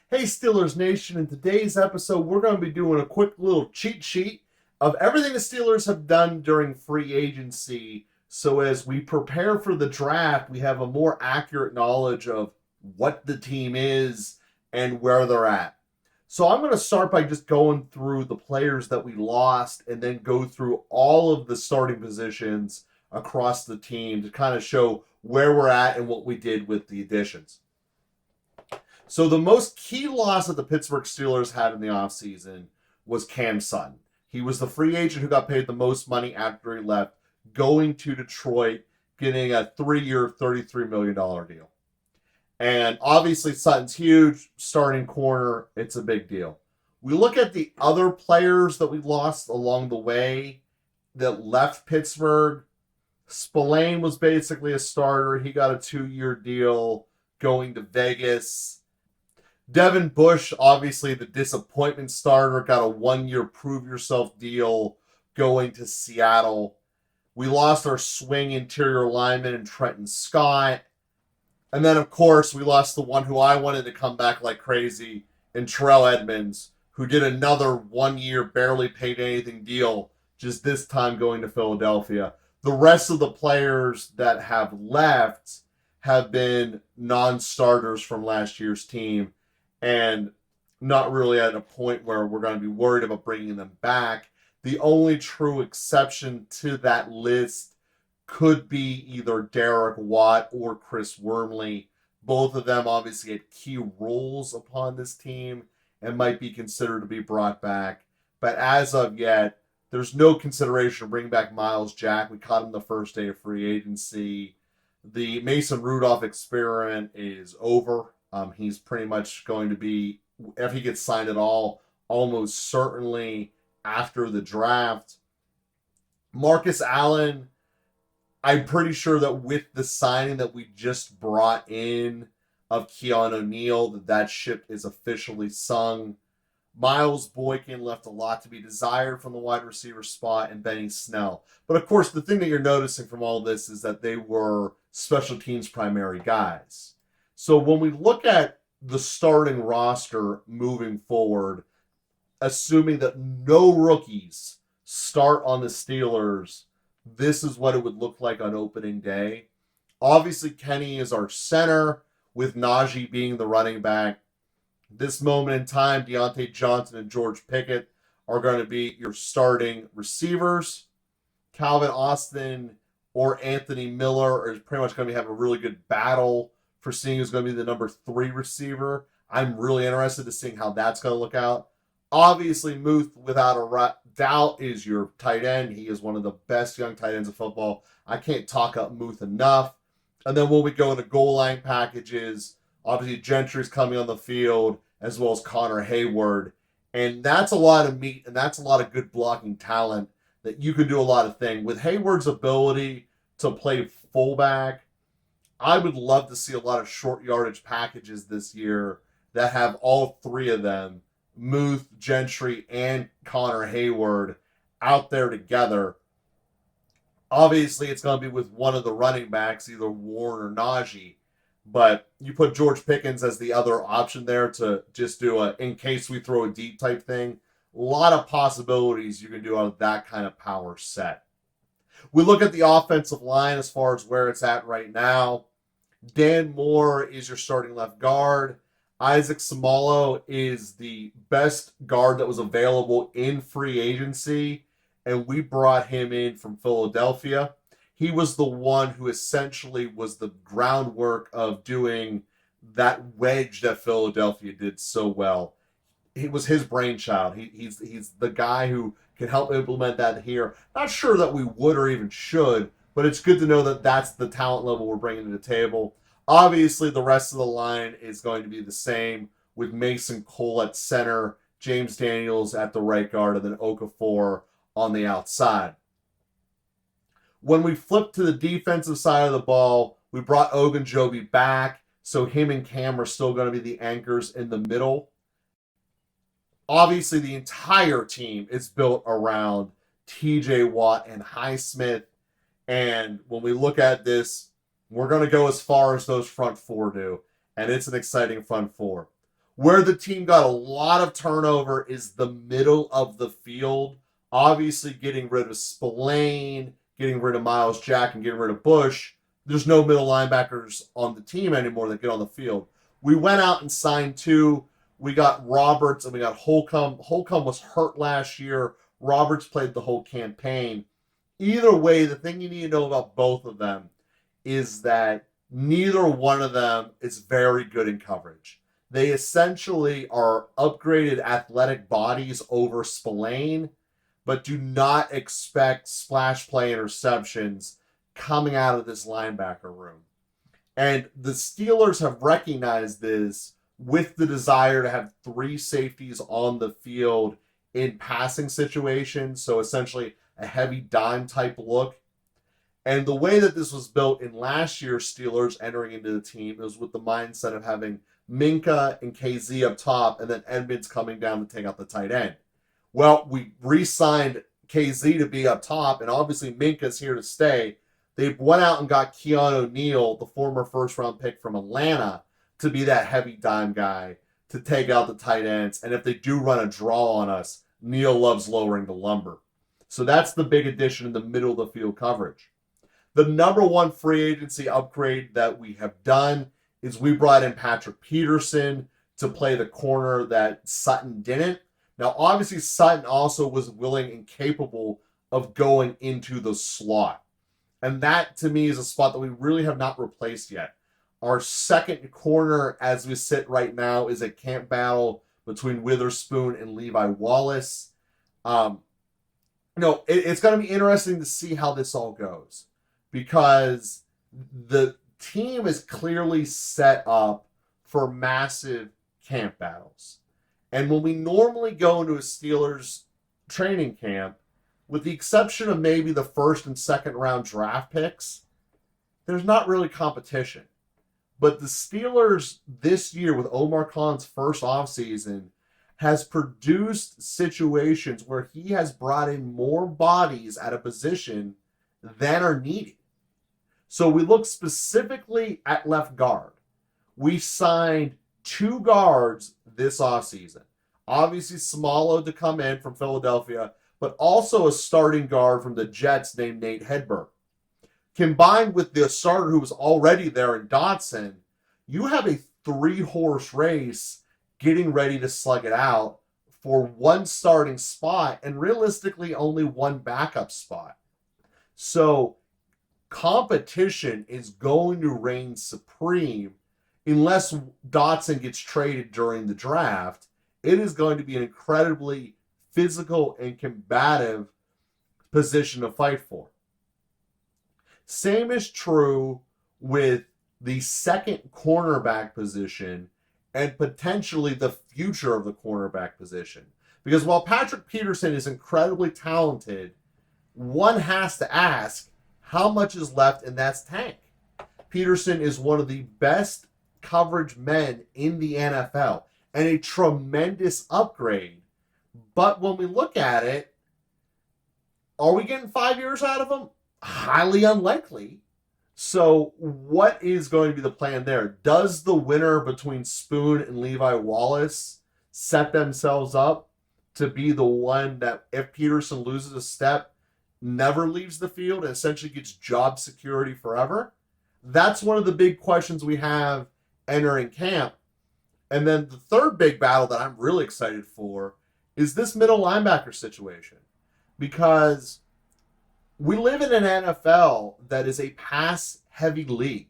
Hey Steelers Nation, in today's episode, we're going to be doing a quick little cheat sheet of everything the Steelers have done during free agency. So as we prepare for the draft, we have a more accurate knowledge of what the team is and where they're at. So I'm going to start by just going through the players that we lost and then go through all of the starting positions across the team to kind of show where we're at and what we did with the additions. So the most key loss that the Pittsburgh Steelers had in the offseason was Cam Sutton. He was the free agent who got paid the most money after he left, going to Detroit, getting a 3-year, $33 million deal. And obviously Sutton's huge, starting corner, it's a big deal. We look at the other players that we lost along the way that left Pittsburgh. Spillane was basically a starter. He got a 2-year deal going to Vegas. Devin Bush, obviously the disappointment starter, got a 1-year prove-yourself deal going to Seattle. We lost our swing interior lineman in Trenton Scott. And then, of course, we lost the one who I wanted to come back like crazy in Terrell Edmunds, who did another 1-year, barely paid anything deal, just this time going to Philadelphia. The rest of the players that have left have been non-starters from last year's team and not really at a point where we're going to be worried about bringing them back. The only true exception to that list could be either Derek Watt or Chris Wormley. Both of them obviously had key roles upon this team and might be considered to be brought back. But as of yet, there's no consideration of bringing back Miles Jack. We caught him the first day of free agency. The Mason Rudolph experiment is over. He's pretty much going to be, if he gets signed at all, almost certainly after the draft. Marcus Allen, I'm pretty sure that with the signing that we just brought in of Keon O'Neal, that ship is officially sung. Miles Boykin left a lot to be desired from the wide receiver spot, and Benny Snell. But of course, the thing that you're noticing from all this is that they were special teams primary guys. So when we look at the starting roster moving forward, assuming that no rookies start on the Steelers, this is what it would look like on opening day. Obviously, Kenny is our center, with Najee being the running back. This moment in time, Deontay Johnson and George Pickett are going to be your starting receivers. Calvin Austin or Anthony Miller are pretty much going to have a really good battle for seeing who's going to be the number 3 receiver. I'm really interested to seeing how that's going to look out. Obviously, Muth, without a doubt, is your tight end. He is one of the best young tight ends of football. I can't talk up Muth enough. And then when we go into goal line packages, obviously Gentry's coming on the field, as well as Connor Hayward. And that's a lot of meat, and that's a lot of good blocking talent that you can do a lot of things. With Hayward's ability to play fullback, I would love to see a lot of short yardage packages this year that have all 3 of them, Muth, Gentry, and Connor Hayward, out there together. Obviously, it's going to be with one of the running backs, either Warren or Najee. But you put George Pickens as the other option there to just do a in case we throw a deep type thing. A lot of possibilities you can do out of that kind of power set. We look at the offensive line as far as where it's at right now. Dan Moore is your starting left guard. Isaac Samalo is the best guard that was available in free agency, and we brought him in from Philadelphia. He was the one who essentially was the groundwork of doing that wedge that Philadelphia did so well. It was his brainchild. He's the guy who can help implement that here. Not sure that we would or even should, but it's good to know that that's the talent level we're bringing to the table. Obviously, the rest of the line is going to be the same, with Mason Cole at center, James Daniels at the right guard, and then Okafor on the outside. When we flip to the defensive side of the ball, we brought Ogunjobi back, so him and Cam are still going to be the anchors in the middle. Obviously, the entire team is built around TJ Watt and Highsmith. And when we look at this, we're going to go as far as those front 4 do. And it's an exciting front 4. Where the team got a lot of turnover is the middle of the field. Obviously, getting rid of Spillane, getting rid of Miles Jack, and getting rid of Bush. There's no middle linebackers on the team anymore that get on the field. We went out and signed two. We got Roberts and we got Holcomb. Holcomb was hurt last year. Roberts played the whole campaign. Either way, the thing you need to know about both of them is that neither one of them is very good in coverage. They essentially are upgraded athletic bodies over Spillane, but do not expect splash play interceptions coming out of this linebacker room. And the Steelers have recognized this with the desire to have three safeties on the field in passing situations, so essentially a heavy dime type look. And the way that this was built in last year's Steelers entering into the team, it was with the mindset of having Minka and KZ up top, and then Edmonds coming down to take out the tight end. Well, we re-signed KZ to be up top, and obviously Minka's here to stay. They went out and got Keon O'Neal, the former first-round pick from Atlanta, to be that heavy dime guy to take out the tight ends. And if they do run a draw on us, Neal loves lowering the lumber. So that's the big addition in the middle of the field coverage. The number one free agency upgrade that we have done is we brought in Patrick Peterson to play the corner that Sutton didn't. Now, obviously, Sutton also was willing and capable of going into the slot. And that, to me, is a spot that we really have not replaced yet. Our second corner, as we sit right now, is a camp battle between Witherspoon and Levi Wallace. It's going to be interesting to see how this all goes, because the team is clearly set up for massive camp battles. And when we normally go into a Steelers training camp, with the exception of maybe the first and second round draft picks, there's not really competition. But the Steelers this year, with Omar Khan's first offseason, has produced situations where he has brought in more bodies at a position than are needed. So we look specifically at left guard. We signed two guards this offseason. Obviously, Smalo to come in from Philadelphia, but also a starting guard from the Jets named Nate Hedberg. Combined with the starter who was already there in Dotson, you have a three-horse race getting ready to slug it out for one starting spot and realistically only one backup spot. So competition is going to reign supreme unless Dotson gets traded during the draft. It is going to be an incredibly physical and combative position to fight for. Same is true with the second cornerback position and potentially the future of the cornerback position. Because while Patrick Peterson is incredibly talented, one has to ask, how much is left in that tank? Peterson is one of the best coverage men in the NFL and a tremendous upgrade. But when we look at it, are we getting 5 years out of him? Highly unlikely. So what is going to be the plan there? Does the winner between Spoon and Levi Wallace set themselves up to be the one that, if Peterson loses a step, never leaves the field and essentially gets job security forever? That's one of the big questions we have entering camp. And then the third big battle that I'm really excited for is this middle linebacker situation. Because we live in an NFL that is a pass-heavy league.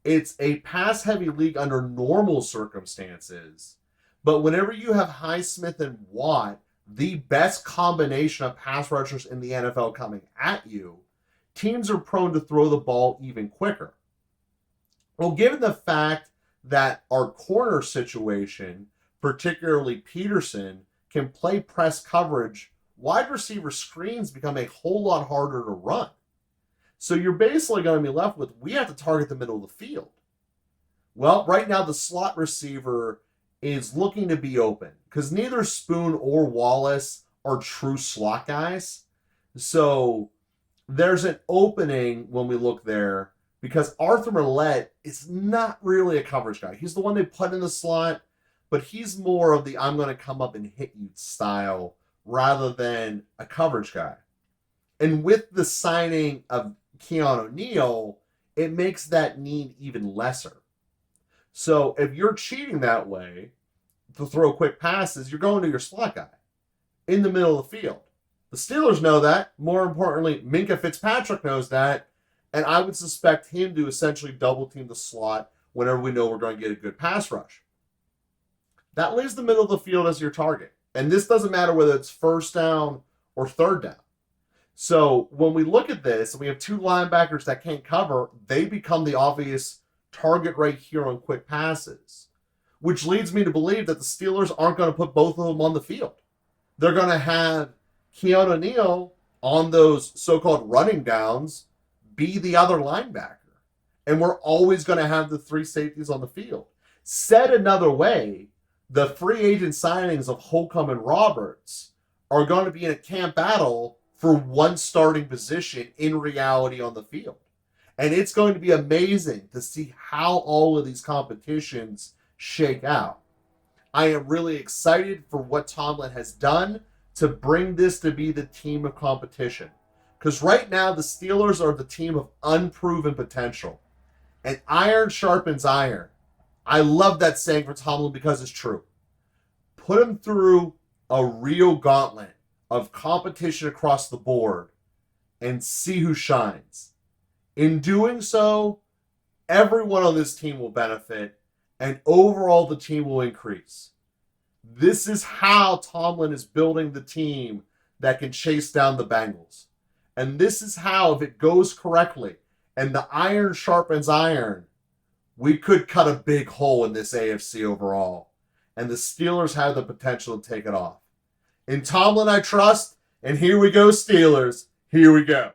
It's a pass-heavy league under normal circumstances. But whenever you have Highsmith and Watt, the best combination of pass rushers in the NFL coming at you, teams are prone to throw the ball even quicker. Well, given the fact that our corner situation, particularly Peterson, can play press coverage, wide receiver screens become a whole lot harder to run. So you're basically going to be left with, we have to target the middle of the field. Well, right now the slot receiver is looking to be open because neither Spoon or Wallace are true slot guys. So there's an opening when we look there because Arthur Millette is not really a coverage guy. He's the one they put in the slot, but he's more of the I'm going to come up and hit you style rather than a coverage guy. And with the signing of Keanu Neal, it makes that need even lesser. So if you're cheating that way to throw quick passes, you're going to your slot guy in the middle of the field. The Steelers know that. More importantly, Minkah Fitzpatrick knows that. And I would suspect him to essentially double team the slot whenever we know we're going to get a good pass rush. That leaves the middle of the field as your target. And this doesn't matter whether it's first down or third down. So when we look at this and we have two linebackers that can't cover, they become the obvious target right here on quick passes, which leads me to believe that the Steelers aren't going to put both of them on the field. They're going to have Keanu Neal on those so-called running downs be the other linebacker. And we're always going to have the three safeties on the field. Said another way, the free agent signings of Holcomb and Roberts are going to be in a camp battle for one starting position in reality on the field. And it's going to be amazing to see how all of these competitions shake out. I am really excited for what Tomlin has done to bring this to be the team of competition. Because right now, the Steelers are the team of unproven potential. And iron sharpens iron. I love that saying for Tomlin because it's true. Put him through a real gauntlet of competition across the board and see who shines. In doing so, everyone on this team will benefit, and overall the team will increase. This is how Tomlin is building the team that can chase down the Bengals. And this is how, if it goes correctly, and the iron sharpens iron, we could cut a big hole in this AFC overall. And the Steelers have the potential to take it off. In Tomlin, I trust, and here we go, Steelers. Here we go.